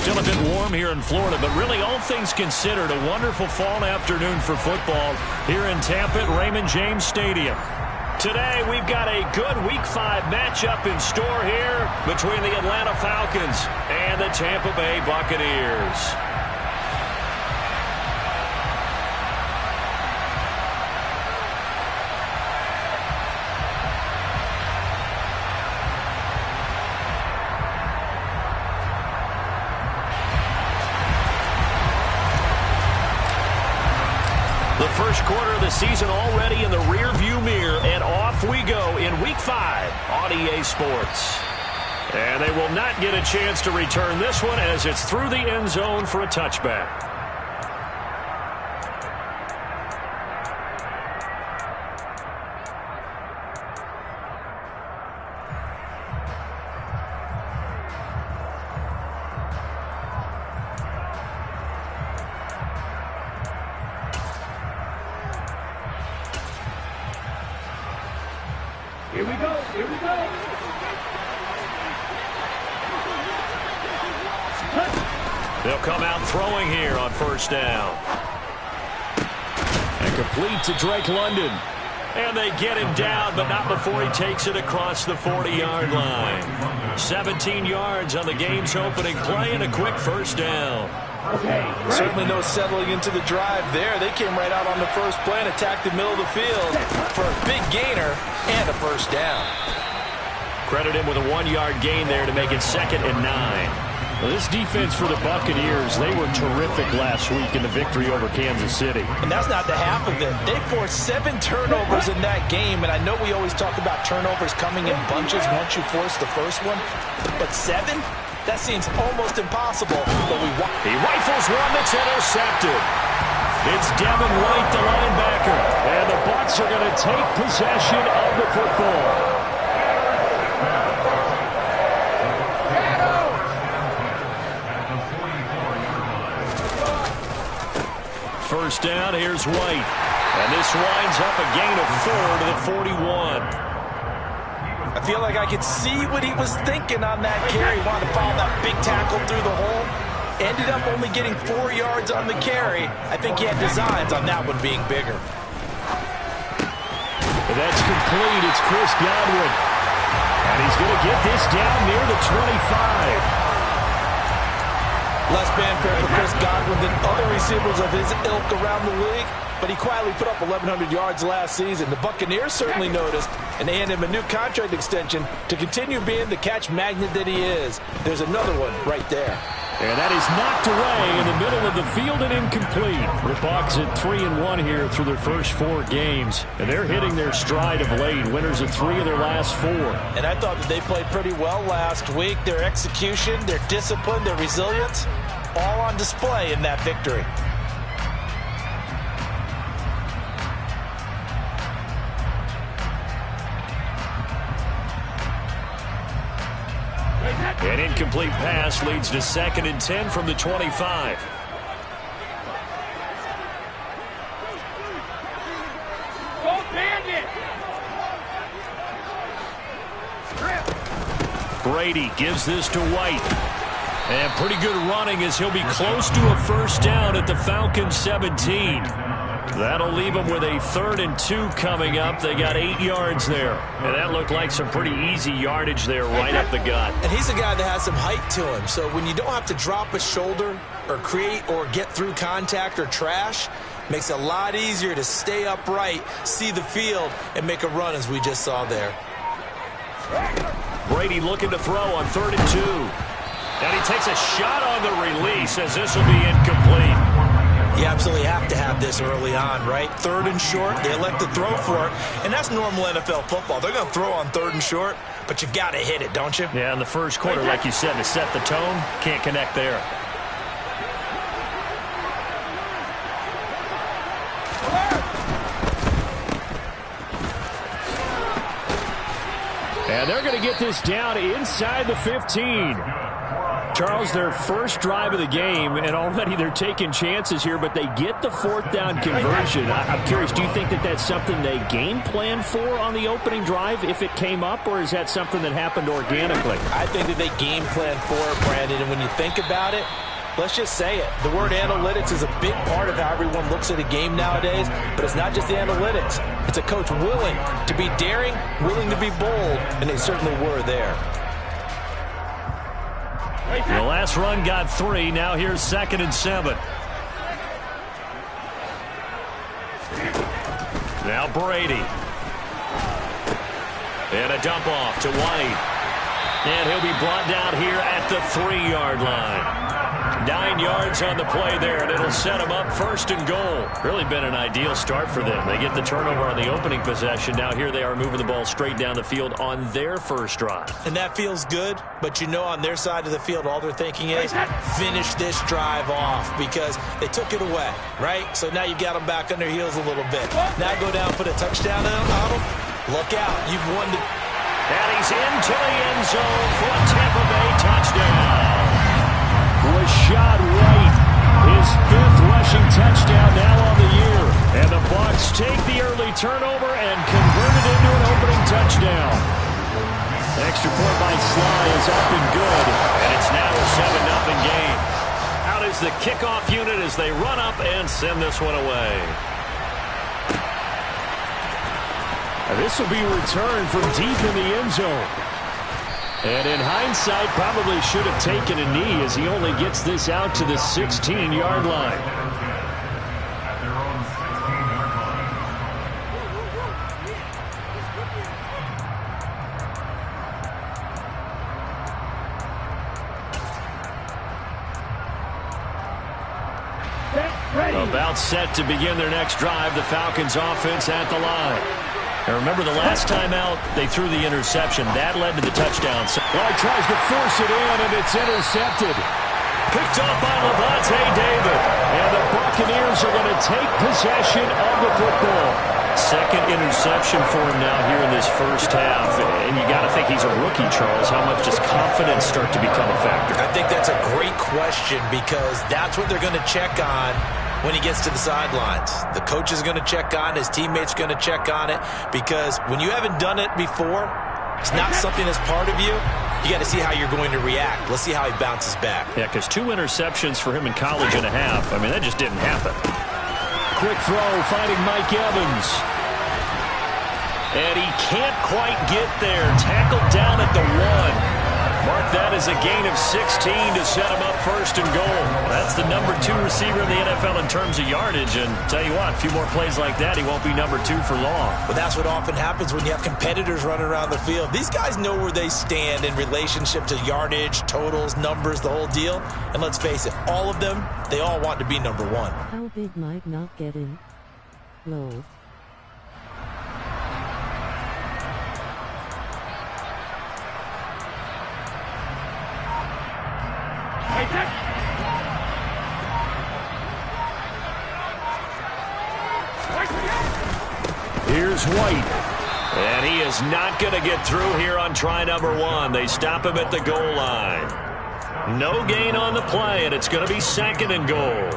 Still a bit warm here in Florida, but really all things considered, a wonderful fall afternoon for football here in Tampa at Raymond James Stadium. Today we've got a good Week 5 matchup in store here between the Atlanta Falcons and the Tampa Bay Buccaneers. The first quarter of the season already in the rearview mirror, and off we go in Week 5 on EA Sports. And they will not get a chance to return this one as it's through the end zone for a touchback. Here we go, here we go. They'll come out throwing here on first down. And complete to Drake London. And they get him down, but not before he takes it across the 40-yard line. 17 yards on the game's opening play and a quick first down. Certainly no settling into the drive there. They came right out on the first play and attacked the middle of the field for a big gainer and a first down. Credit him with a 1-yard gain there to make it 2nd and 9. Well, this defense for the Buccaneers, they were terrific last week in the victory over Kansas City. And that's not the half of it. They forced 7 turnovers in that game, and I know we always talk about turnovers coming in bunches once you force the first one, but 7? That seems almost impossible, but he rifles one that's intercepted. It's Devin White, the linebacker, and the Bucs are going to take possession of the football. First down, here's White. And this winds up a gain of 4 to the 41. I feel like I could see what he was thinking on that carry. He wanted to follow that big tackle through the hole. Ended up only getting 4 yards on the carry. I think he had designs on that one being bigger. And that's complete. It's Chris Godwin. And he's going to get this down near the 25. Less fanfare for Chris Godwin than other receivers of his ilk around the league, but he quietly put up 1,100 yards last season. The Buccaneers certainly noticed, and they handed him a new contract extension to continue being the catch magnet that he is. There's another one right there. And that is knocked away in the middle of the field and incomplete. The Bucs at 3-1 here through their first 4 games. And they're hitting their stride of late. Winners of 3 of their last 4. And I thought that they played pretty well last week. Their execution, their discipline, their resilience, all on display in that victory. An incomplete pass leads to 2nd and 10 from the 25. Go Bandit! Brady gives this to White. And pretty good running as he'll be close to a first down at the Falcons 17. That'll leave them with a 3rd and 2 coming up. They got 8 yards there. And that looked like some pretty easy yardage there right up the gut. And he's a guy that has some height to him. So when you don't have to drop a shoulder or create or get through contact or trash, makes it a lot easier to stay upright, see the field, and make a run as we just saw there. Brady looking to throw on 3rd and 2. And he takes a shot on the release as this will be incomplete. You absolutely have to have this early on, right? 3rd and short, they elect to throw for it, and that's normal NFL football. They're going to throw on 3rd and short, but you've got to hit it, don't you? Yeah, in the first quarter, like you said, to set the tone, can't connect there. And they're going to get this down inside the 15. Charles, their first drive of the game, and already they're taking chances here, but they get the fourth down conversion. I'm curious, do you think that that's something they game plan for on the opening drive if it came up, or is that something that happened organically? I think that they game plan for it, Brandon, and when you think about it, let's just say it. The word analytics is a big part of how everyone looks at a game nowadays, but it's not just the analytics. It's a coach willing to be daring, willing to be bold, and they certainly were there. The last run got 3. Now here's 2nd and 7. Now Brady. And a dump off to White. And he'll be brought down here at the 3-yard line. 9 yards on the play there, and it'll set them up 1st and goal. Really been an ideal start for them. They get the turnover on the opening possession. Now here they are moving the ball straight down the field on their first drive. And that feels good, but you know on their side of the field, all they're thinking is finish this drive off because they took it away, right? So now you got them back on their heels a little bit. Now go down, put a touchdown on them. Look out. You've won the... And he's into the end zone for a Tampa Bay touchdown. Rashad White, his 5th rushing touchdown now on the year. And the Bucs take the early turnover and convert it into an opening touchdown. Extra point by Sly is up and good, and it's now a 7-0 game. Out is the kickoff unit as they run up and send this one away. This will be returned from deep in the end zone. And in hindsight, probably should have taken a knee as he only gets this out to the 16-yard line. About set to begin their next drive, the Falcons offense at the line. And remember, the last time out, they threw the interception. That led to the touchdown. Well, he tries to force it in, and it's intercepted. Picked off by Levante David. And the Buccaneers are going to take possession of the football. 2nd interception for him now here in this first half. And you got to think he's a rookie, Charles. How much does confidence start to become a factor? I think that's a great question because that's what they're going to check on when he gets to the sidelines. The coach is going to check on it. His teammates are going to check on it because when you haven't done it before, it's not something that's part of you. You got to see how you're going to react. Let's see how he bounces back. Yeah, because 2 interceptions for him in college and a half. I mean, that just didn't happen. Quick throw, finding Mike Evans. And he can't quite get there. Tackled down at the 1. Mark that as a gain of 16 to set him up 1st and goal. That's the number 2 receiver in the NFL in terms of yardage. And tell you what, a few more plays like that, he won't be number 2 for long. But that's what often happens when you have competitors running around the field. These guys know where they stand in relationship to yardage, totals, numbers, the whole deal. And let's face it, all of them, they all want to be number 1. How big might not get in? Low. Here's White. And he is not going to get through here on try number 1. They stop him at the goal line. No gain on the play, and it's going to be 2nd and goal.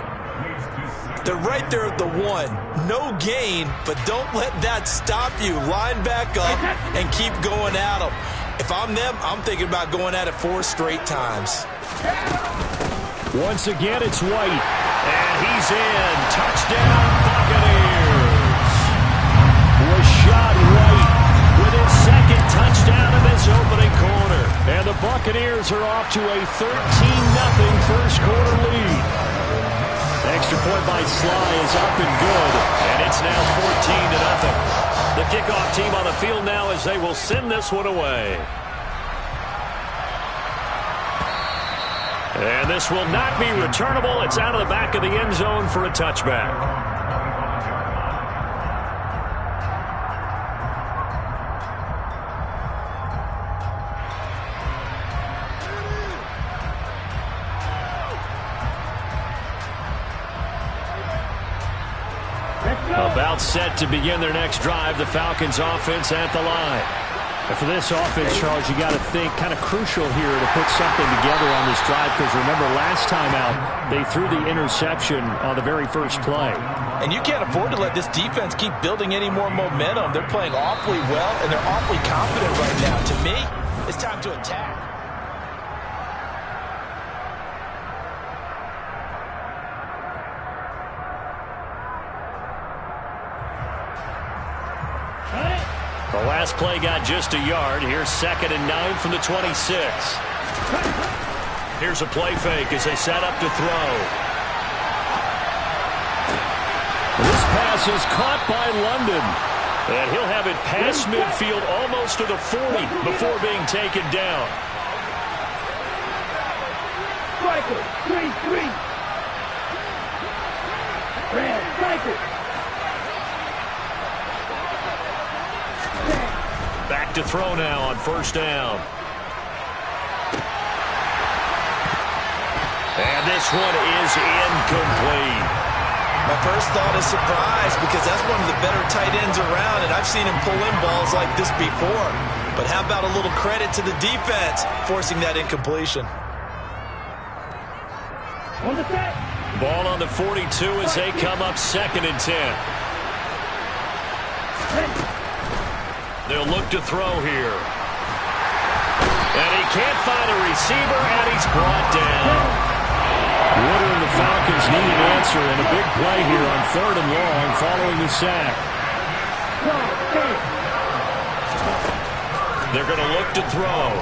They're right there at the 1. No gain, but don't let that stop you. Line back up and keep going at them. If I'm them, I'm thinking about going at it 4 straight times. Once again, it's White. And he's in. Touchdown, Buccaneers. Rashad White with his 2nd touchdown in this opening quarter. And the Buccaneers are off to a 13-0 first quarter lead. Extra point by Sly is up and good. And it's now 14-0. The kickoff team on the field now as they will send this one away. And this will not be returnable. It's out of the back of the end zone for a touchback. About set to begin their next drive, the Falcons offense at the line. And for this offense, Charles, you got to think kind of crucial here to put something together on this drive, because remember last time out they threw the interception on the very first play. And you can't afford to let this defense keep building any more momentum. They're playing awfully well, and they're awfully confident right now. To me, it's time to attack. The last play got just a yard. Here's 2nd and 9 from the 26. Here's a play fake as they set up to throw. This pass is caught by London. And he'll have it past midfield almost to the 40 before being taken down. Striker, 3-3. Red, striker. Back to throw now on 1st down. And this one is incomplete. My first thought is surprise, because that's one of the better tight ends around, and I've seen him pull in balls like this before. But how about a little credit to the defense forcing that incompletion? On the set. Ball on the 42 as they come up 2nd and 10. They'll look to throw here. And he can't find a receiver, and he's brought down. Woodard and the Falcons need an answer, and a big play here on 3rd and long following the sack. They're going to look to throw.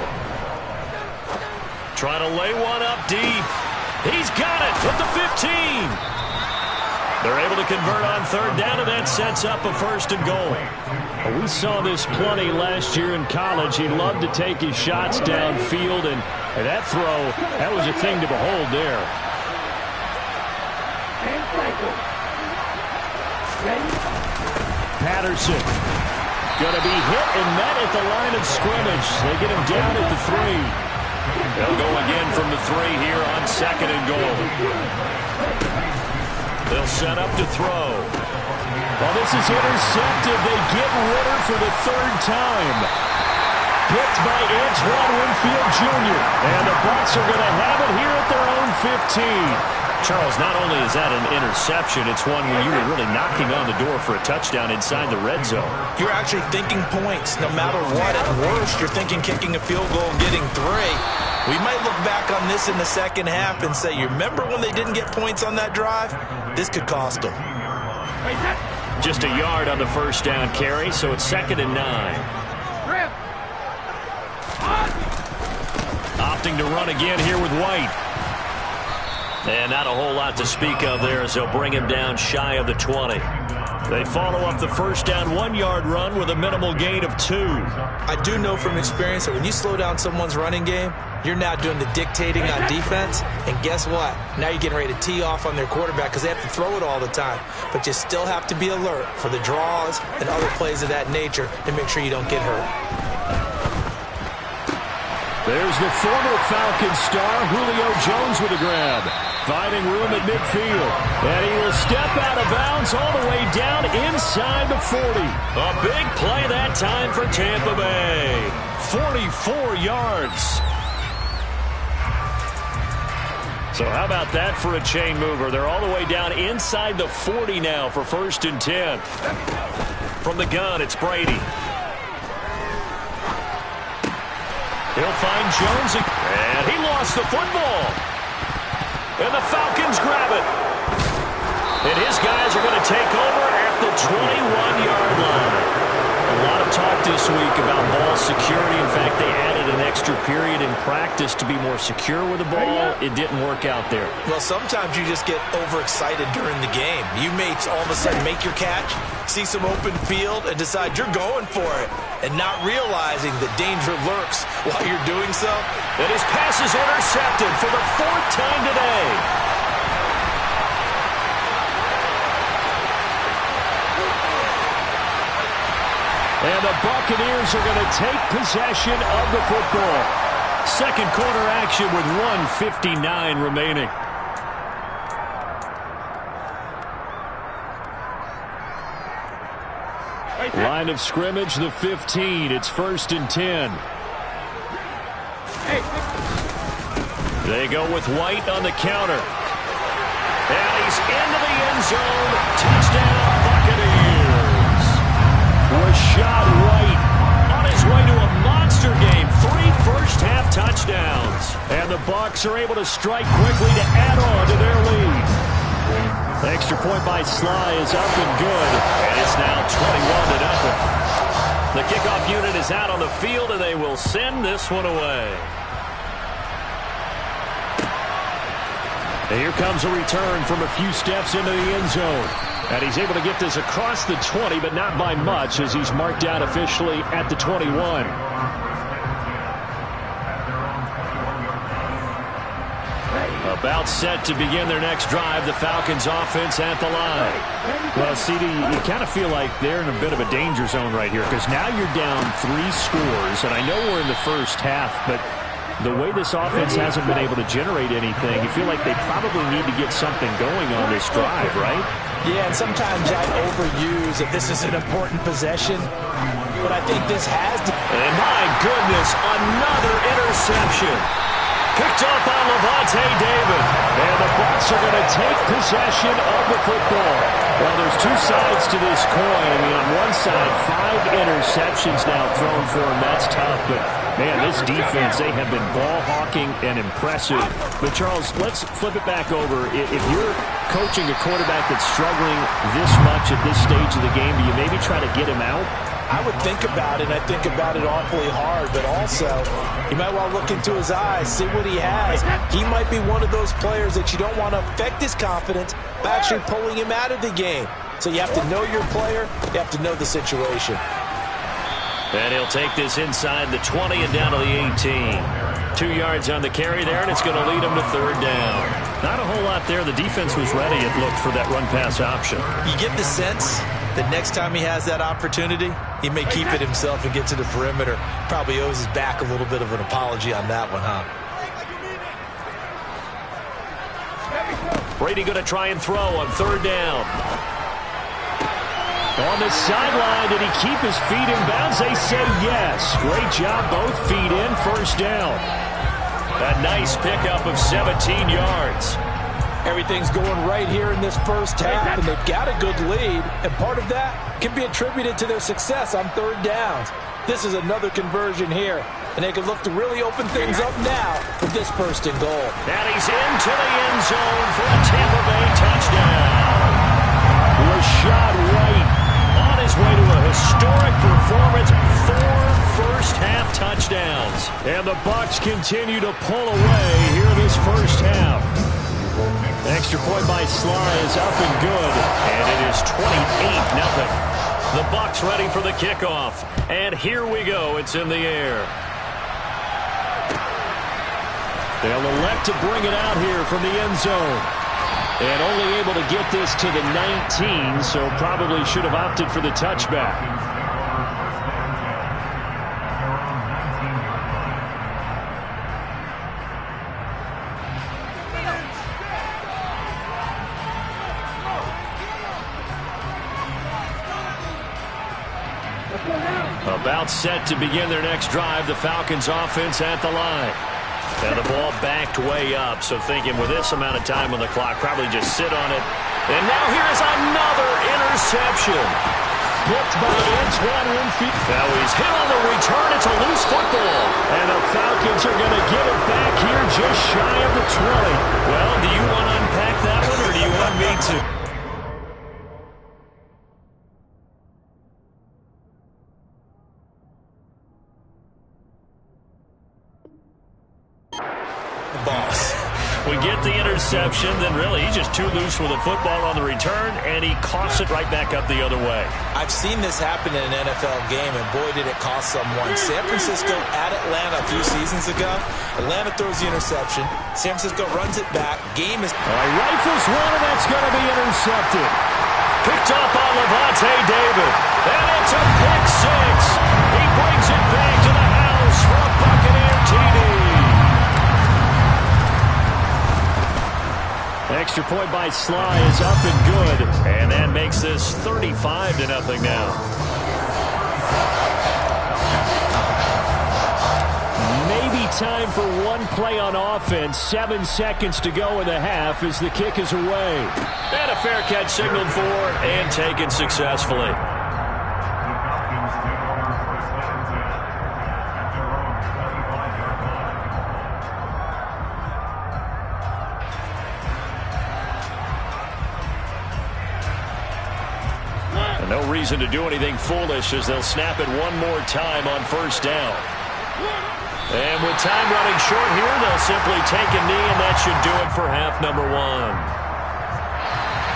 Trying to lay one up deep. He's got it at the 15. They're able to convert on 3rd down, and that sets up a 1st and goal. We saw this plenty last year in college. He loved to take his shots downfield, and that throw, that was a thing to behold there. Patterson going to be hit and met at the line of scrimmage. They get him down at the 3. They'll go again from the 3 here on 2nd and goal. They'll set up to throw. Well, this is intercepted. They get Ritter for the 3rd time. Picked by Antoine Winfield Jr. And the Bucs are going to have it here at their own 15. Charles, not only is that an interception, it's one where you were really knocking on the door for a touchdown inside the red zone. You're actually thinking points no matter what. At worst, you're thinking kicking a field goal and getting 3. We might look back on this in the second half and say, you remember when they didn't get points on that drive? This could cost them. Just a yard on the 1st down carry, so it's 2nd and 9. Opting to run again here with White. And not a whole lot to speak of there as they'll bring him down shy of the 20. They follow up the 1st down 1-yard run with a minimal gain of 2. I do know from experience that when you slow down someone's running game, you're now doing the dictating on defense. And guess what? Now you're getting ready to tee off on their quarterback because they have to throw it all the time. But you still have to be alert for the draws and other plays of that nature to make sure you don't get hurt. There's the former Falcons star, Julio Jones, with a grab. Finding room at midfield. And he will step out of bounds all the way down inside the 40. A big play that time for Tampa Bay. 44 yards. So how about that for a chain mover? They're all the way down inside the 40 now for 1st and 10. From the gun, it's Brady. He'll find Jones, and he lost the football. And the Falcons grab it. And his guys are going to take over at the 21-yard line. A lot of talk this week about ball security. In fact, they added an extra period in practice to be more secure with the ball. It didn't work out there. Well, sometimes you just get overexcited during the game. You may all of a sudden make your catch, see some open field, and decide you're going for it, and not realizing the danger lurks while you're doing so. And his pass is intercepted for the 4th time today. And the Buccaneers are going to take possession of the football. Second quarter action with 1:59 remaining. line of scrimmage, the 15. It's 1st and 10. They go with White on the counter. And he's into the end zone. Touchdown, Buccaneers. Rashad White on his way to a monster game. 3 first-half touchdowns. And the Bucs are able to strike quickly to add on to their lead. The extra point by Sly is up and good. And it's now 21-0. The kickoff unit is out on the field, and they will send this one away. And here comes a return from a few steps into the end zone. And he's able to get this across the 20, but not by much, as he's marked out officially at the 21. About set to begin their next drive, the Falcons offense at the line. Well, CD, you kind of feel like they're in a bit of a danger zone right here, because now you're down 3 scores, and I know we're in the first half, but the way this offense hasn't been able to generate anything, you feel like they probably need to get something going on this drive, right? Yeah, and sometimes I overuse if this is an important possession, but I think this has to. And my goodness, another interception. Picked up on Levante David. And the Bucs are going to take possession of the football. Well, there's 2 sides to this coin. I mean, on one side, 5 interceptions now thrown for him. That's tough, but man, this defense, they have been ball hawking and impressive. But Charles, let's flip it back over. If you're coaching a quarterback that's struggling this much at this stage of the game, do you maybe try to get him out? I would think about it, and I think about it awfully hard, but also you might want to look into his eyes, see what he has. He might be one of those players that you don't want to affect his confidence by actually pulling him out of the game. So you have to know your player, you have to know the situation. And he'll take this inside the 20 and down to the 18. 2 yards on the carry there, and it's going to lead him to 3rd down. Not a whole lot there. The defense was ready, it looked, for that run-pass option. You get the sense that next time he has that opportunity, he may keep it himself and get to the perimeter. Probably owes his back a little bit of an apology on that one, huh? Brady going to try and throw on 3rd down. On the sideline, did he keep his feet in bounds? They say yes. Great job, both feet in, 1st down. A nice pickup of 17 yards. Everything's going right here in this first half, and they've got a good lead, and part of that can be attributed to their success on 3rd downs. This is another conversion here, and they can look to really open things up now with this 1st and goal. And he's into the end zone for a Tampa Bay touchdown. Rashad White on his way to a historic performance, 4 first-half touchdowns. And the Bucs continue to pull away here in this first half. Extra point by Sly is up and good, and it is 28-0. The Bucs ready for the kickoff, and here we go. It's in the air. They'll elect to bring it out here from the end zone, and only able to get this to the 19, so probably should have opted for the touchback. About set to begin their next drive, the Falcons offense at the line. And the ball backed way up, so thinking with this amount of time on the clock, probably just sit on it. And now here is another interception. Picked by Antoine Winfield. Now he's hit on the return. It's a loose football. And the Falcons are going to get it back here just shy of the 20. Well, do you want to unpack that one, or do you want me to? We get the interception, then really he's just too loose with the football on the return, and he coughs it right back up the other way. I've seen this happen in an NFL game, and boy, did it cost someone. San Francisco at Atlanta a few seasons ago. Atlanta throws the interception. San Francisco runs it back. Game is... Rifles one, and that's going to be intercepted. Picked up on Levante David. And it's a pick 6. He brings it back to the house for a Buccaneer TD. Extra point by Sly is up and good. And that makes this 35-0 now. time for one play on offense. 7 seconds to go in the half as the kick is away. And a fair catch signaled for and taken successfully. No reason to do anything foolish as they'll snap it one more time on first down. And with time running short here, they'll simply take a knee, and that should do it for half number one.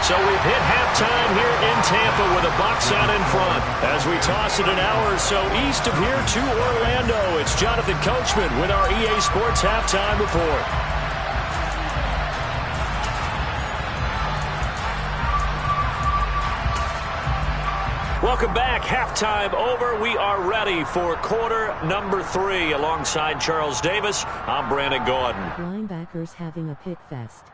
So we've hit halftime here in Tampa with the Bucs out in front. As we toss it an hour or so east of here to Orlando, it's Jonathan Coachman with our EA Sports Halftime Report. Welcome back. Halftime over. We are ready for quarter number 3. Alongside Charles Davis, I'm Brandon Gordon. Linebackers having a pick fest.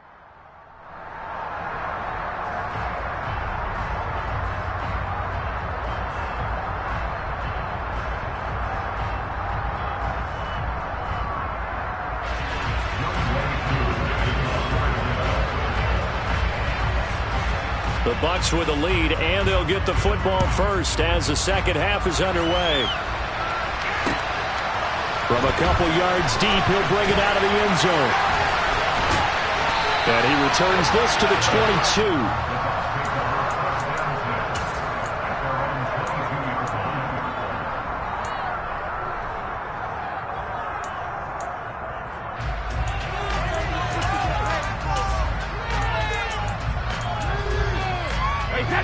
The Bucs with the lead, and they'll get the football first as the second half is underway. From a couple yards deep, he'll bring it out of the end zone. And he returns this to the 22.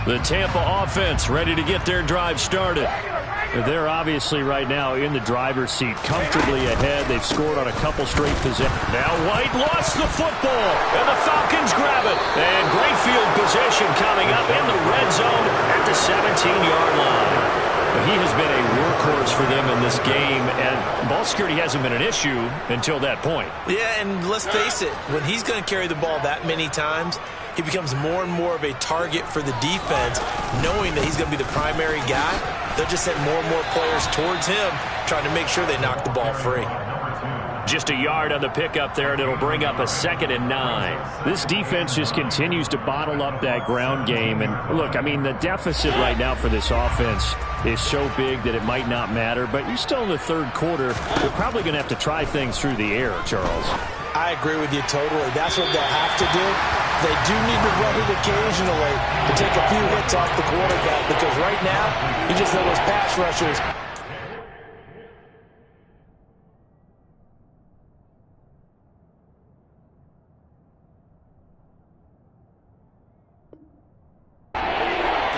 The Tampa offense ready to get their drive started. They're obviously right now in the driver's seat, comfortably ahead. They've scored on a couple straight possessions. Now White lost the football, and the Falcons grab it. And great field position coming up in the red zone at the 17-yard line. He has been a workhorse for them in this game, and ball security hasn't been an issue until that point. Yeah, and let's face it, when he's going to carry the ball that many times, he becomes more and more of a target for the defense, knowing that he's going to be the primary guy. They'll just send more and more players towards him, trying to make sure they knock the ball free. Just a yard on the pickup there, and it'll bring up a 2nd and 9. This defense just continues to bottle up that ground game. And look, I mean, the deficit right now for this offense is so big that it might not matter. But you're still in the third quarter. You're probably going to have to try things through the air, Charles. I agree with you totally. That's what they'll have to do. They do need to run it occasionally to take a few hits off the quarterback, because right now, you just know those pass rushers.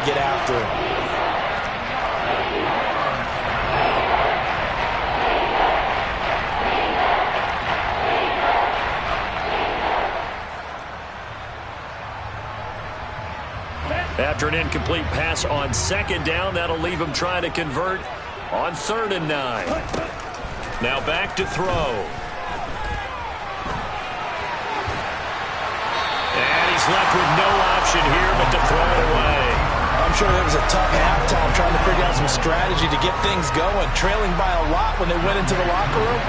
Get after it. After an incomplete pass on 2nd down, that'll leave him trying to convert on 3rd and 9. Now back to throw. And he's left with no option here but to throw it away. I'm sure it was a tough halftime trying to figure out some strategy to get things going. Trailing by a lot when they went into the locker room.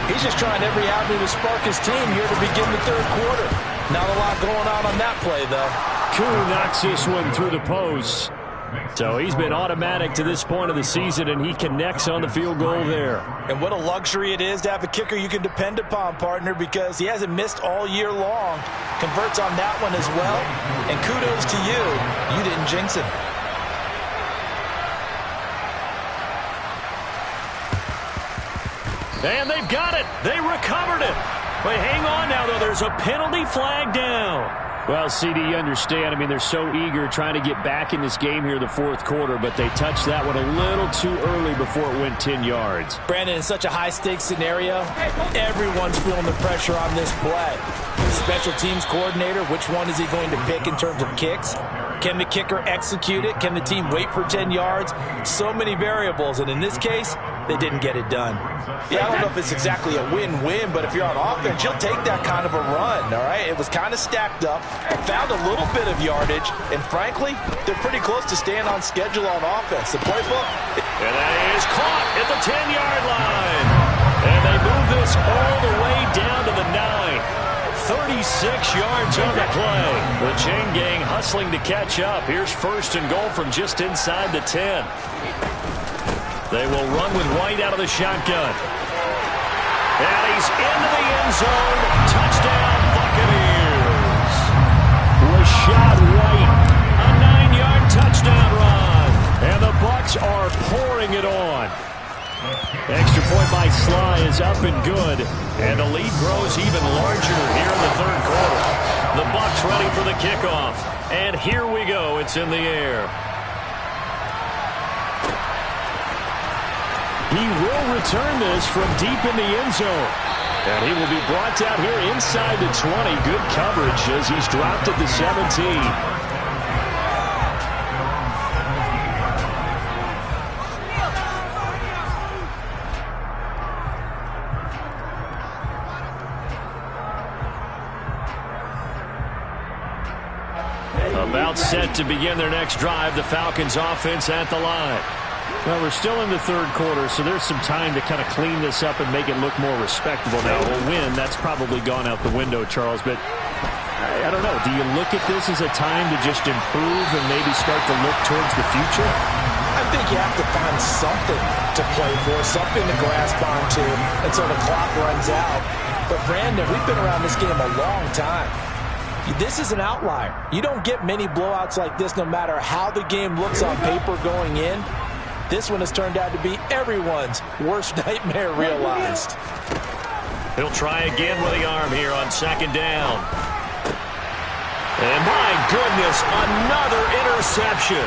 He's just trying every avenue to spark his team here to begin the third quarter. Not a lot going on that play, though. Koo knocks this one through the post. So he's been automatic to this point of the season, and he connects on the field goal there. And what a luxury it is to have a kicker you can depend upon, partner, because he hasn't missed all year long. Converts on that one as well. And kudos to you. You didn't jinx it. And they've got it. They recovered it. But hang on now, though. There's a penalty flag down. Well, CD, you understand. I mean, they're so eager trying to get back in this game here in the fourth quarter, but they touched that one a little too early before it went 10 yards. Brandon, in such a high-stakes scenario, everyone's feeling the pressure on this play. The special teams coordinator, which one is he going to pick in terms of kicks? Can the kicker execute it? Can the team wait for 10 yards? So many variables, and in this case, they didn't get it done. Yeah, I don't know if it's exactly a win-win, but if you're on offense, you'll take that kind of a run, all right? It was kind of stacked up, found a little bit of yardage, and frankly, they're pretty close to staying on schedule on offense. The playbook. And that is caught at the 10-yard line. And they move this all the way down to the 9. 36 yards on the play. The chain gang hustling to catch up. Here's first and goal from just inside the 10. They will run with White out of the shotgun. And he's into the end zone. Touchdown, Buccaneers. Rashad White, a 9-yard touchdown run. And the Bucs are pouring it on. Extra point by Sly is up and good. And the lead grows even larger here in the third quarter. The Bucs ready for the kickoff. And here we go. It's in the air. He will return this from deep in the end zone. And he will be brought down here inside the 20. Good coverage as he's dropped at the 17. About set to begin their next drive. The Falcons offense at the line. Well, we're still in the third quarter, so there's some time to kind of clean this up and make it look more respectable. Now, a win, that's probably gone out the window, Charles, but I don't know. Do you look at this as a time to just improve and maybe start to look towards the future? I think you have to find something to play for, something to grasp onto until the clock runs out. But, Brandon, we've been around this game a long time. This is an outlier. You don't get many blowouts like this no matter how the game looks on paper going in. This one has turned out to be everyone's worst nightmare realized. He'll try again with the arm here on second down. And my goodness, another interception.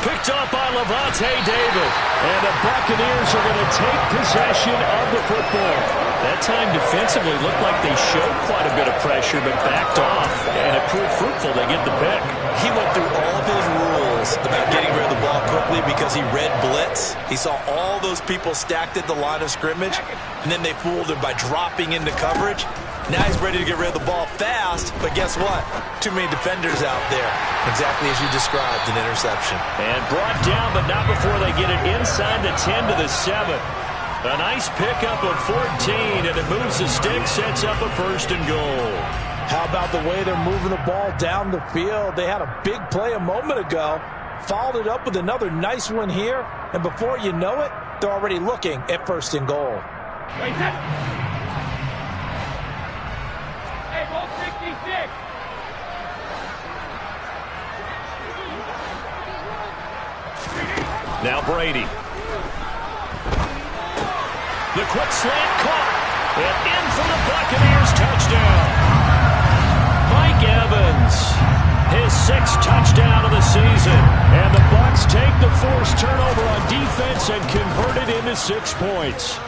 Picked up by Levante David. And the Buccaneers are going to take possession of the football. That time defensively looked like they showed quite a bit of pressure but backed off. And it proved fruitful. They get the pick. He went through all of his rules about getting rid of the ball quickly because he read blitz. He saw all those people stacked at the line of scrimmage, and then they fooled him by dropping into coverage. Now he's ready to get rid of the ball fast, but guess what? Too many defenders out there. Exactly as you described, an interception. And brought down, but not before they get it inside the 10 to the 7. A nice pickup of 14, and it moves the stick, sets up a first and goal. How about the way they're moving the ball down the field? They had a big play a moment ago, followed it up with another nice one here, and before you know it, they're already looking at first and goal. Wait, hey, ball 66. Now Brady. The quick slant caught. And in for the Buccaneers touchdown. Mike Evans, his 6th touchdown of the season. And the Bucs take the forced turnover on defense and convert it into 6 points.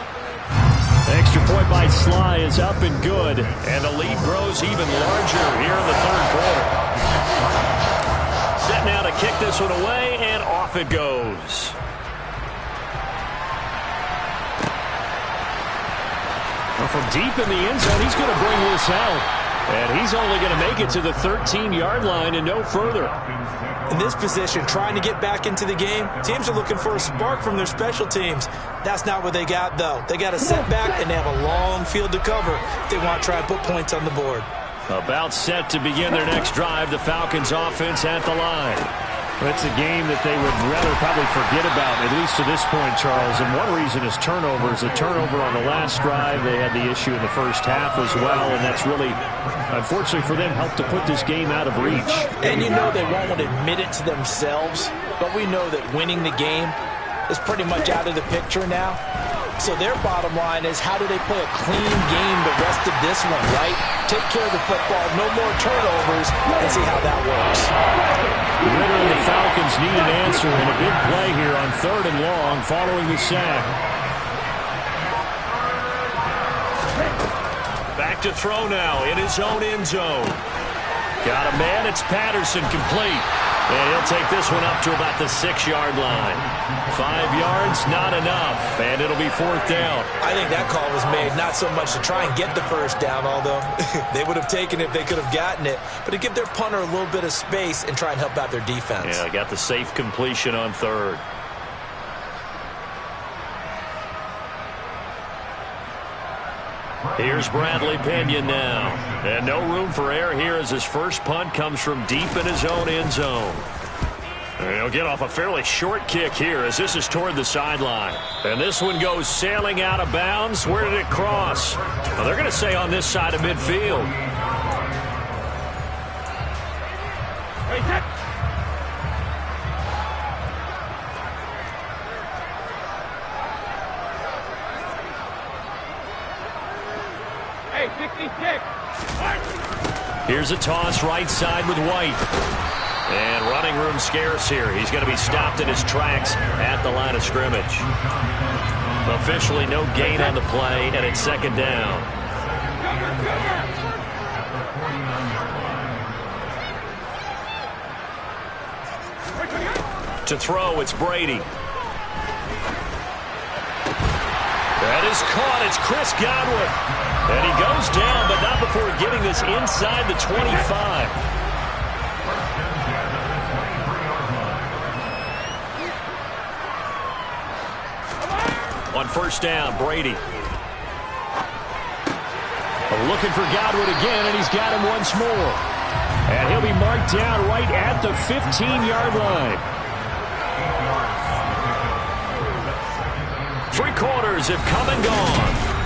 Extra point by Sly is up and good. And the lead grows even larger here in the third quarter. Set now to kick this one away, and off it goes. Well, from deep in the end zone, he's going to bring this out. And he's only going to make it to the 13-yard line and no further. In this position, trying to get back into the game, teams are looking for a spark from their special teams. That's not what they got, though. They got a setback, and they have a long field to cover if they want to try and put points on the board. About set to begin their next drive, the Falcons offense at the line. It's a game that they would rather probably forget about, at least to this point, Charles. And one reason is turnovers. A turnover on the last drive. They had the issue in the first half as well, and that's really, unfortunately for them, helped to put this game out of reach. And you know they won't admit it to themselves, but we know that winning the game is pretty much out of the picture now. So their bottom line is, how do they play a clean game the rest of this one, right? Take care of the football, no more turnovers, and see how that works. Ritter and the Falcons need an answer, and a big play here on 3rd and long following the sack. Back to throw now in his own end zone. Got a man, it's Patterson, complete. And he'll take this one up to about the 6-yard line. 5 yards, not enough, and it'll be 4th down. I think that call was made not so much to try and get the first down, although they would have taken it if they could have gotten it, but to give their punter a little bit of space and try and help out their defense. Yeah, got the safe completion on 3rd. Here's Bradley Pinion now. And no room for error here as his first punt comes from deep in his own end zone. And he'll get off a fairly short kick here as this is toward the sideline. And this one goes sailing out of bounds. Where did it cross? Well, they're going to say on this side of midfield. Hey, 66. Here's a toss right side with White. And running room scarce here. He's going to be stopped in his tracks at the line of scrimmage. Officially no gain on the play, and it's second down. To throw, it's Brady. That is caught. It's Chris Godwin. And he goes down, but not before getting this inside the 25. On first down, Brady. Looking for Godwin again, and he's got him once more. And he'll be marked down right at the 15-yard line. 3 quarters have come and gone.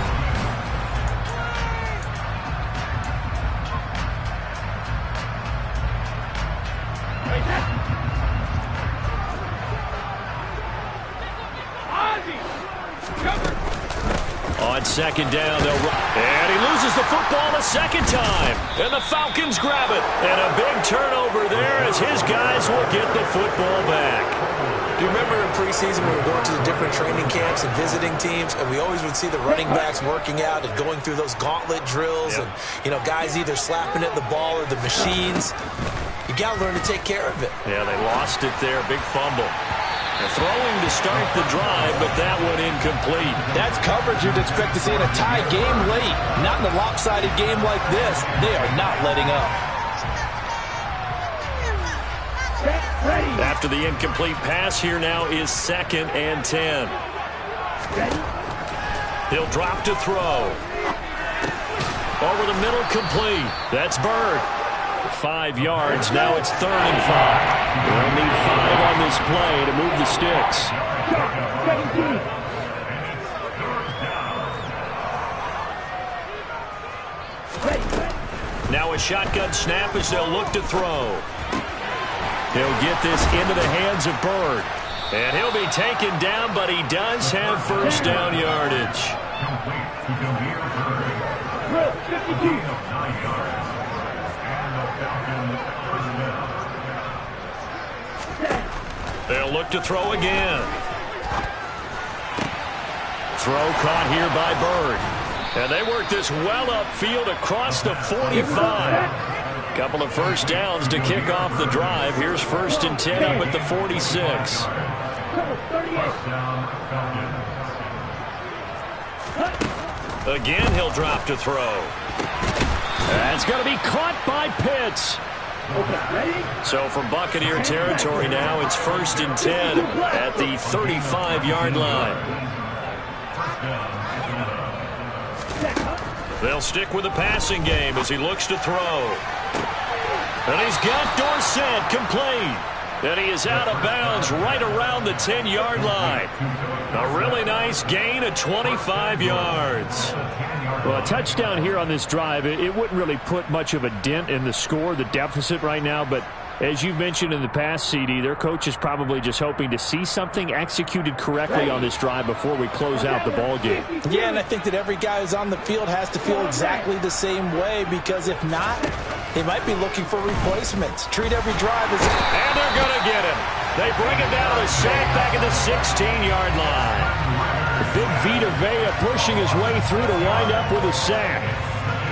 On second down, they'll run. And he loses the football a second time. And the Falcons grab it. And a big turnover there as his guys will get the football back. Do you remember in preseason we were going to the different training camps and visiting teams, and we always would see the running backs working out and going through those gauntlet drills, and, you know, guys either slapping at the ball or the machines. You got to learn to take care of it. Yeah, they lost it there. Big fumble. They're throwing to start the drive, but that one incomplete. That's coverage you'd expect to see in a tie game late. Not in a lopsided game like this. They are not letting up. After the incomplete pass, here now is 2nd and 10. He'll drop to throw. Over the middle, complete. That's Bird. 5 yards. Now it's 3rd and 5. They'll need 5 on this play to move the sticks. Now a shotgun snap as they'll look to throw. He'll get this into the hands of Bird. And he'll be taken down, but he does have first down yardage. They'll look to throw again. Throw caught here by Bird. And they work this well upfield across the 45. Couple of first downs to kick off the drive. Here's 1st and 10 up at the 46. Again, he'll drop to throw. That's going to be caught by Pitts. So from Buccaneer territory now, it's 1st and 10 at the 35-yard line. They'll stick with the passing game as he looks to throw. And he's got Dorsett complete. And he is out of bounds right around the 10-yard line. A really nice gain of 25 yards. Well, a touchdown here on this drive, it wouldn't really put much of a dent in the score, the deficit right now, but as you've mentioned in the past, CD, their coach is probably just hoping to see something executed correctly on this drive before we close out the ball game. Yeah, and I think that every guy who's on the field has to feel exactly the same way, because if not, they might be looking for replacements. Treat every drive as... And they're going to get him. They bring him down to the sack back at the 16-yard line. Big Vita Vea pushing his way through to wind up with a sack.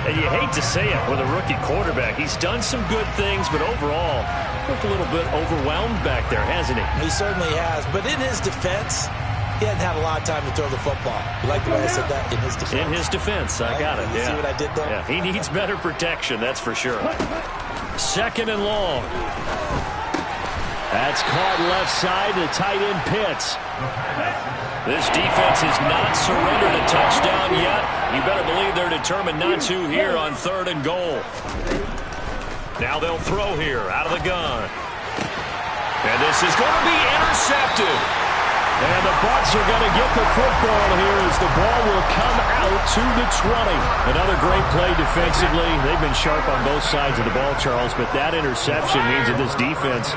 And you hate to say it with a rookie quarterback. He's done some good things, but overall, looked a little bit overwhelmed back there, hasn't he? He certainly has. But in his defense, he hadn't had a lot of time to throw the football. You like the way I said that? In his defense. In his defense, I got it. You see what I did there? Yeah, he needs better protection, that's for sure. 2nd and long. That's caught left side to tight end Pitts. This defense has not surrendered a touchdown yet. You better believe they're determined not to here on 3rd and goal. Now they'll throw here out of the gun. And this is going to be intercepted. And the Bucs are going to get the football here as the ball will come out to the 20. Another great play defensively. They've been sharp on both sides of the ball, Charles, but that interception means that this defense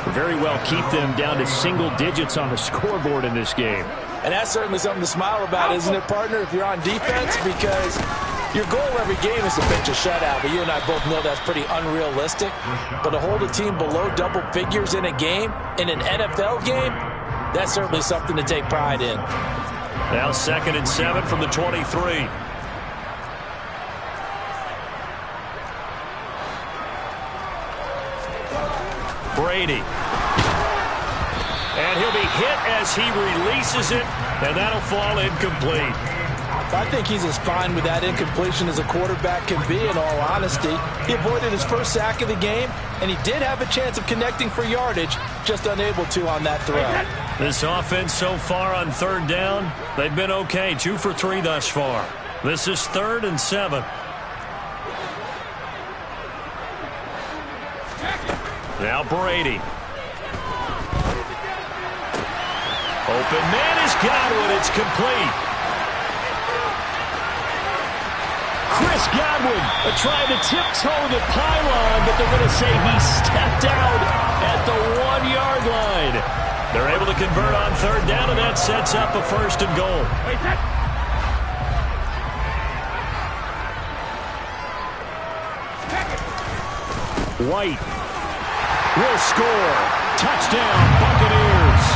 will very well keep them down to single digits on the scoreboard in this game. And that's certainly something to smile about, isn't it, partner, if you're on defense? Because your goal every game is to pitch a shutout, but you and I both know that's pretty unrealistic. But to hold a team below double figures in a game, in an NFL game, that's certainly something to take pride in. Now 2nd and 7 from the 23. Brady. And he'll be hit as he releases it, and that'll fall incomplete. I think he's as fine with that incompletion as a quarterback can be, in all honesty. He avoided his first sack of the game, and he did have a chance of connecting for yardage, just unable to on that throw. This offense so far on 3rd down, they've been okay. 2 for 3 thus far. This is 3rd and 7. Now Brady. Open man is Godwin. It's complete. Chris Godwin trying to tiptoe the pylon, but they're going to say he stepped out at the 1-yard line. They're able to convert on 3rd down, and that sets up a 1st and goal. White will score. Touchdown, Buccaneers.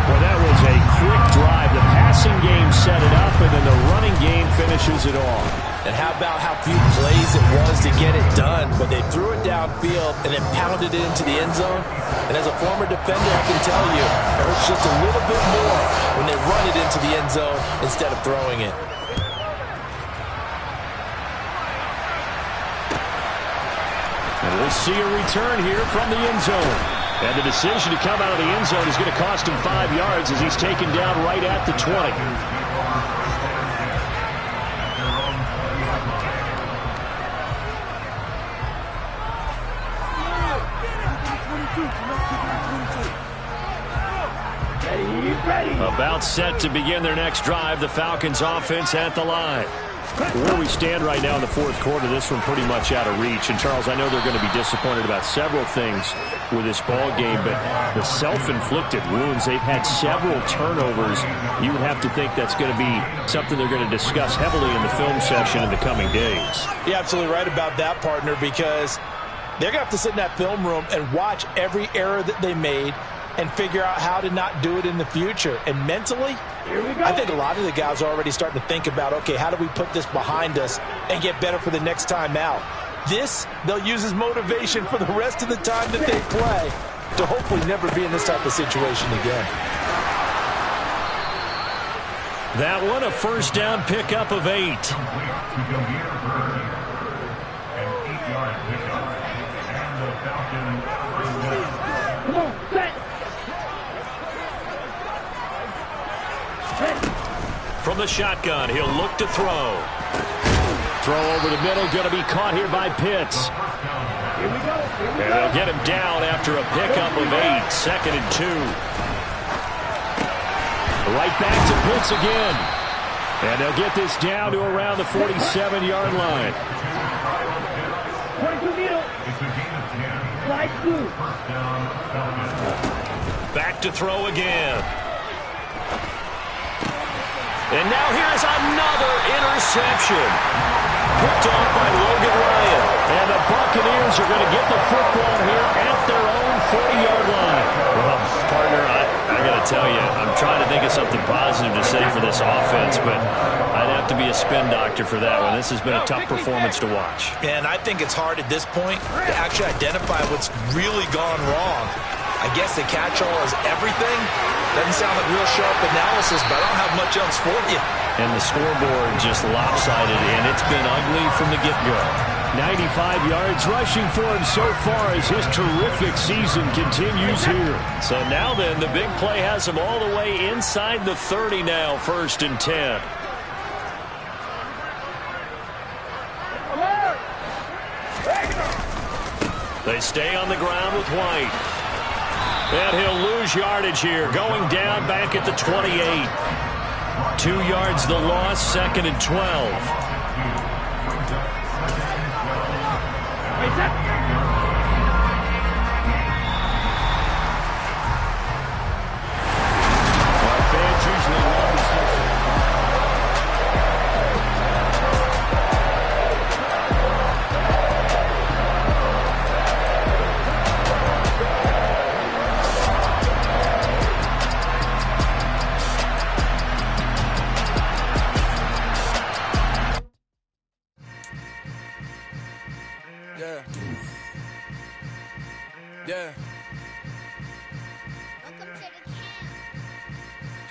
Well, that was a quick drive. The passing game set it up, and then the running game finishes it off. And how about how few plays it was to get it done, but they threw it downfield and then pounded it into the end zone. And as a former defender, I can tell you, it hurts just a little bit more when they run it into the end zone instead of throwing it. And we'll see a return here from the end zone. And the decision to come out of the end zone is going to cost him 5 yards as he's taken down right at the 20. About set to begin their next drive. The Falcons offense at the line. Where we stand right now in the 4th quarter, this one pretty much out of reach. And, Charles, I know they're going to be disappointed about several things with this ball game, but the self-inflicted wounds, they've had several turnovers. You would have to think that's going to be something they're going to discuss heavily in the film session in the coming days. You're absolutely right about that, partner, because they're going to have to sit in that film room and watch every error that they made and figure out how to not do it in the future. And mentally, I think a lot of the guys are already starting to think about, okay, how do we put this behind us and get better for the next time out? This, they'll use as motivation for the rest of the time that they play to hopefully never be in this type of situation again. That one, a 1st down pickup of 8. From the shotgun, he'll look to throw. Throw over the middle, going to be caught here by Pitts. And they'll get him down after a pickup of 8. 2nd and 2. Right back to Pitts again. And they'll get this down to around the 47-yard line. Back to throw again. And now here's another interception. Picked off by Logan Ryan. And the Buccaneers are going to get the football here at their own 40-yard line. Well, partner, I got to tell you, I'm trying to think of something positive to say for this offense, but I'd have to be a spin doctor for that one. This has been a tough performance to watch. And I think it's hard at this point to actually identify what's really gone wrong. I guess the catch-all is everything. Doesn't sound like real sharp analysis, but I don't have much else for you. And the scoreboard just lopsided, and it's been ugly from the get-go. 95 yards rushing for him so far as his terrific season continues here. So now then, the big play has him all the way inside the 30 now, 1st and 10. They stay on the ground with White. And he'll lose yardage here, going down back at the 28. 2 yards the loss, 2nd and 12.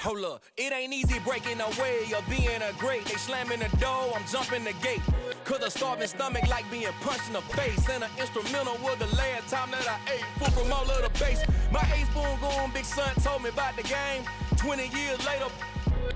Hold up, it ain't easy breaking away or being a great. They slamming the door, I'm jumping the gate. Cause a starving stomach like being punched in the face. And an instrumental was the last time that I ate food from all of the base. My A-spoon going, big son told me about the game. 20 years later,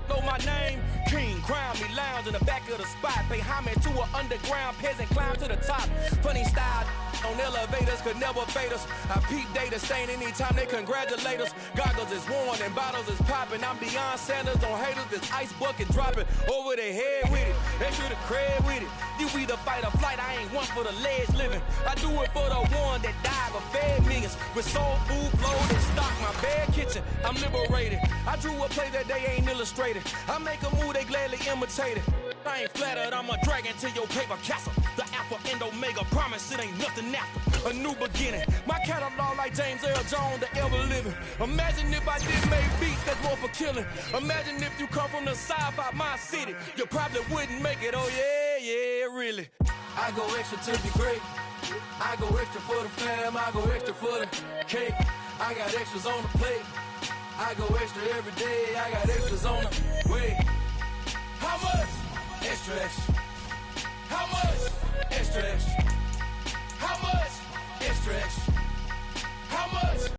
know my name. King, crown me, lounge in the back of the spot. Pay homage to an underground peasant, climb to the top. Funny style on elevators could never fade us. I peep data stain anytime they congratulate us. Goggles is worn and bottles is popping. I'm beyond Sanders on haters, this ice bucket dropping over their head with it. They should have cred with it. You either fight or flight, I ain't one for the ledge living. I do it for the one that died or fed millions. With soul food, flow, and stock my bad kitchen. I'm liberated. I drew a play that they ain't illustrated. I make a move, they gladly imitate it. I ain't flattered, I'm a dragon to your paper castle. The Alpha and Omega, promise it ain't nothing after. A new beginning. My catalog like James Earl Jones, the ever living. Imagine if I did make beats that's more for killing. Imagine if you come from the south out my city. You probably wouldn't make it, oh yeah, really. I go extra to be great. I go extra for the fam, I go extra for the cake. I got extras on the plate. I go extra every day, I got extras on the way. How much? Extra, extra.